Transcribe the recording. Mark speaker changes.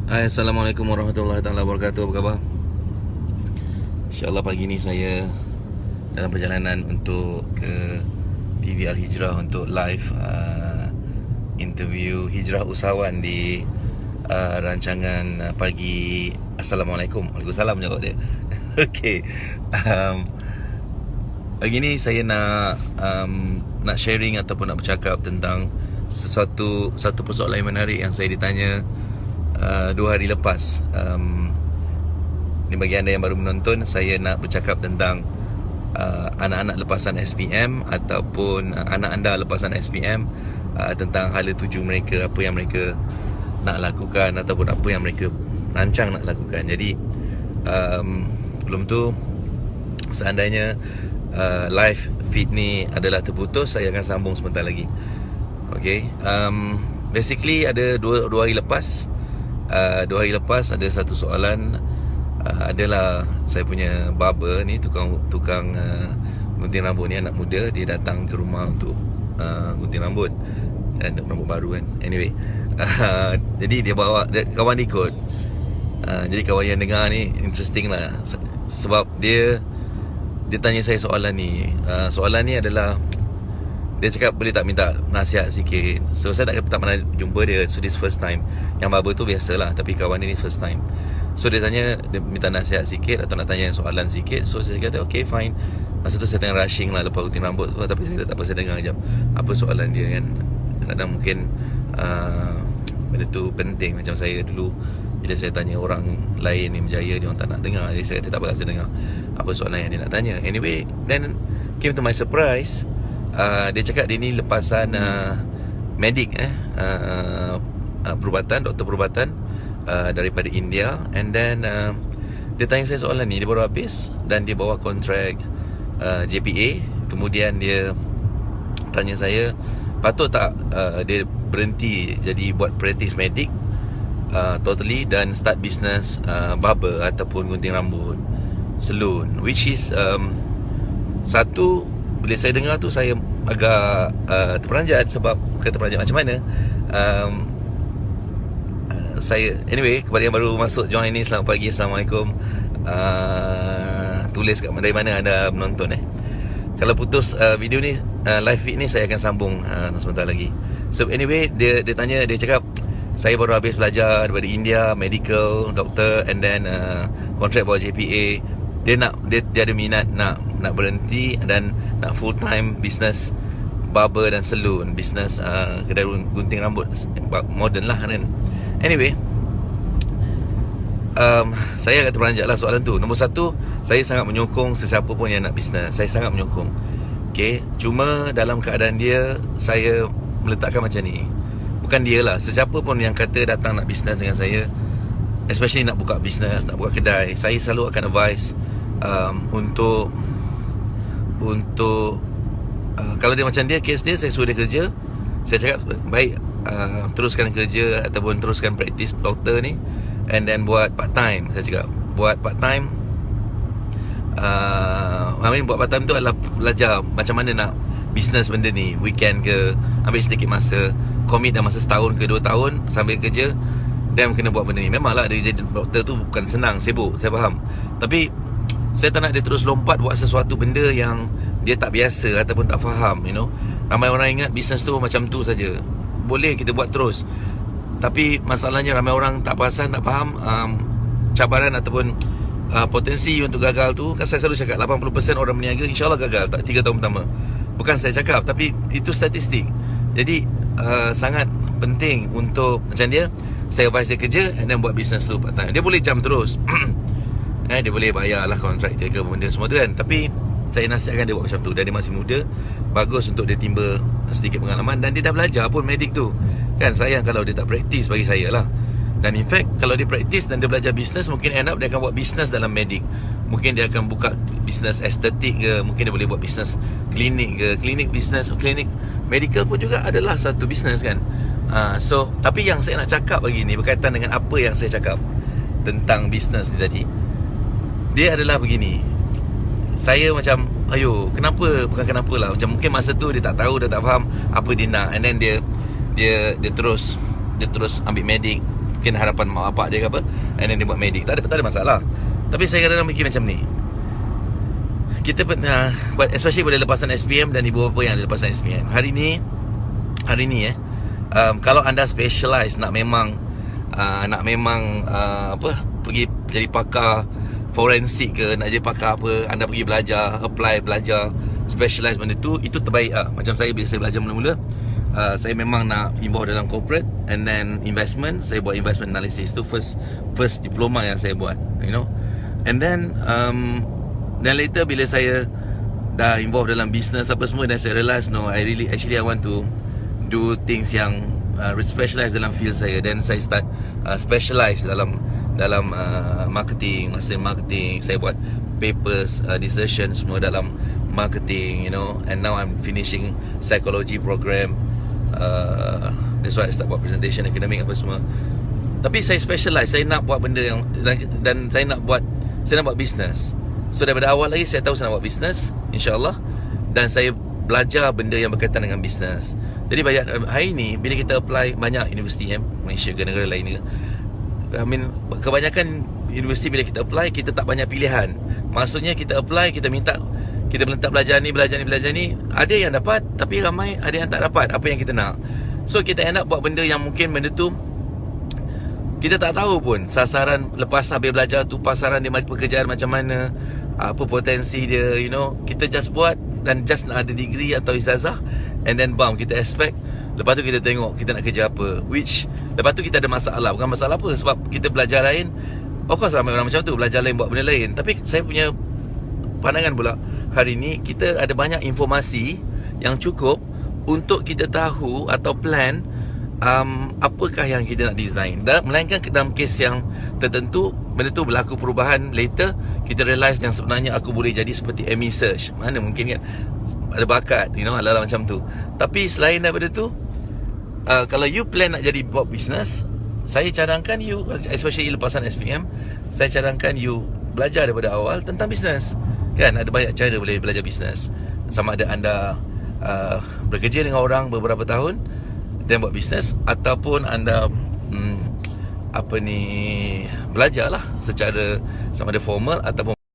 Speaker 1: Hai, Assalamualaikum warahmatullahi taala wabarakatuh. Apa khabar? InsyaAllah pagi ni saya dalam perjalanan untuk ke TV Al-Hijrah untuk live interview hijrah usahawan di rancangan pagi. Assalamualaikum. Waalaikumsalam jawab dia. Okey. Pagi ni saya nak sharing ataupun nak bercakap tentang satu persoalan yang menarik yang saya ditanya 2 hari lepas. Ni bagi anda yang baru menonton, saya nak bercakap tentang anak-anak lepasan SPM ataupun anak anda lepasan SPM, tentang hala tuju mereka, apa yang mereka nak lakukan ataupun apa yang mereka rancang nak lakukan. Jadi sebelum tu, seandainya live feed ni adalah terputus, saya akan sambung sebentar lagi. Okay, basically ada dua hari lepas. 2 hari lepas ada satu soalan. Adalah saya punya barber ni, tukang gunting rambut ni, anak muda. Dia datang ke rumah untuk gunting rambut dan rambut baru kan. Anyway, jadi dia bawa kawan dia ikut. Jadi kawan yang dengar ni interesting lah, sebab dia tanya saya soalan ni. Soalan ni adalah, dia cakap boleh tak minta nasihat sikit. So saya tak pernah jumpa dia. So this first time. Yang barber tu biasalah, tapi kawan ni first time. So dia tanya, dia minta nasihat sikit atau nak tanya soalan sikit. So saya kata okay fine. Masa tu saya tengah rushing lah lepas gunting rambut tu. Tapi saya tak apa, saya dengar sekejap apa soalan dia kan. Kadang-kadang mungkin benda tu penting. Macam saya dulu, bila saya tanya orang lain yang berjaya, dia orang tak nak dengar. Jadi saya kata tak apa, saya dengar apa soalan yang dia nak tanya. Anyway, then came to my surprise, dia cakap dia ni lepasan medik, perubatan, doktor perubatan daripada India. And then dia tanya saya soalan ni. Dia baru habis dan dia bawa kontrak JPA. Kemudian dia tanya saya, patut tak dia berhenti jadi buat practice medik totally dan start business barber ataupun gunting rambut, salon. Which is satu, bila saya dengar tu saya agak terperanjat. Sebab bukan terperanjat macam mana, saya, anyway, kepada yang baru masuk join ni, selamat pagi, Assalamualaikum. Tulis kat dari mana anda menonton. Kalau putus video ni, live feed ni, saya akan sambung sebentar lagi. So anyway, dia tanya, dia cakap saya baru habis belajar daripada India, medical, doktor, and then kontrak bawa JPA. Dia ada minat nak berhenti dan nak full time business barber dan salon, business kedai gunting rambut modern lah kan. Anyway, saya agak terperanjat lah soalan tu. Nombor satu, saya sangat menyokong sesiapa pun yang nak bisnes. Saya sangat menyokong. Okay, cuma dalam keadaan dia, saya meletakkan macam ni. Bukan dia lah, sesiapa pun yang kata datang nak bisnes dengan saya, especially nak buka bisnes, nak buka kedai, saya selalu akan advise untuk kalau dia macam dia, case dia, saya suruh dia kerja. Saya cakap baik, teruskan kerja ataupun teruskan praktis doktor ni, and then buat part time. Saya cakap buat part time. Buat part time tu adalah belajar macam mana nak bisnes benda ni. Weekend ke, ambil sedikit masa, commit dalam masa setahun ke 2 tahun sambil kerja, dan kena buat benda ni. Memanglah dia jadi doktor tu bukan senang, sibuk, saya faham. Tapi saya tak nak dia terus lompat buat sesuatu benda yang dia tak biasa ataupun tak faham, you know. Ramai orang ingat bisnes tu macam tu saja. Boleh kita buat terus, tapi masalahnya ramai orang tak perasan, tak faham cabaran ataupun potensi untuk gagal tu. Kan saya selalu cakap 80% orang berniaga insyaAllah gagal tak 3 tahun pertama. Bukan saya cakap, tapi itu statistik. Jadi sangat penting untuk macam dia, saya advise dia kerja and then buat bisnes tu part time. Dia boleh jam terus dia boleh bayar lah kontrak dia ke benda semua tu kan. Tapi saya nasihatkan dia buat macam tu. Dan dia masih muda, bagus untuk dia timba sedikit pengalaman. Dan dia dah belajar pun medik tu kan. Sayang kalau dia tak praktis, bagi saya lah. Dan in fact, kalau dia praktis dan dia belajar bisnes, mungkin end up dia akan buat bisnes dalam medik. Mungkin dia akan buka bisnes estetik ke, mungkin dia boleh buat bisnes klinik ke. Klinik bisnes, klinik medical pun juga adalah satu bisnes kan. So, tapi yang saya nak cakap lagi ni berkaitan dengan apa yang saya cakap tentang bisnes ni tadi. Dia adalah begini, saya macam, kenapa, bukan kenapa lah, macam mungkin masa tu dia tak tahu, dia tak faham apa dia nak. And then dia terus ambil medik, mungkin harapan mak bapak dia ke apa, and then dia buat medik. Tak ada masalah. Tapi saya kadang-kadang fikir macam ni, kita pernah especially pada lepasan SPM dan ibu bapa yang ada lepasan SPM hari ni kalau anda specialize nak memang pergi jadi pakar forensik ke, nak jadi pakar apa, anda pergi belajar specialize benda tu, itu terbaik lah. Macam saya, bila saya belajar mula-mula, saya memang nak involve dalam corporate and then investment. Saya buat investment analysis tu first diploma yang saya buat, and then dan later bila saya dah involve dalam business apa semua, dan saya realise I want to do things yang specialize dalam field saya. Then saya start specialize dalam marketing. Masa marketing saya buat papers, dissertation semua dalam marketing, and now I'm finishing psychology program. That's why I start buat presentation academic apa semua. Tapi saya specialize, saya nak buat benda yang, dan saya nak buat business. So daripada awal lagi saya tahu saya nak buat business, insyaAllah. Dan saya belajar benda yang berkaitan dengan business. Jadi banyak hari ni bila kita apply banyak universiti Malaysia ke negara lain ke, kebanyakan universiti bila kita apply, kita tak banyak pilihan. Maksudnya kita apply, kita letak belajar ni. Ada yang dapat, tapi ramai ada yang tak dapat apa yang kita nak. So kita end up buat benda yang mungkin benda tu kita tak tahu pun sasaran lepas habis belajar tu, pasaran dia pekerjaan macam mana, apa potensi dia, kita just buat dan just nak ada degree atau ijazah, and then kita expect lepas tu kita tengok kita nak kerja apa, which lepas tu kita ada masalah. Bukan masalah apa, sebab kita belajar lain. Of course ramai orang macam tu, belajar lain buat benda lain. Tapi saya punya pandangan pula, hari ni kita ada banyak informasi yang cukup untuk kita tahu atau plan apakah yang kita nak design. Melainkan dalam kes yang tertentu, benda tu berlaku perubahan, later kita realise yang sebenarnya aku boleh jadi seperti Amy Search. Mana mungkin kan, ada bakat, ala-ala macam tu. Tapi selain daripada tu, kalau you plan nak jadi buat business, saya cadangkan you, especially lepasan SPM, saya cadangkan you belajar daripada awal tentang business. Kan ada banyak cara boleh belajar business. Sama ada anda bekerja dengan orang beberapa tahun dan buat bisnes, ataupun anda belajarlah secara sama ada formal ataupun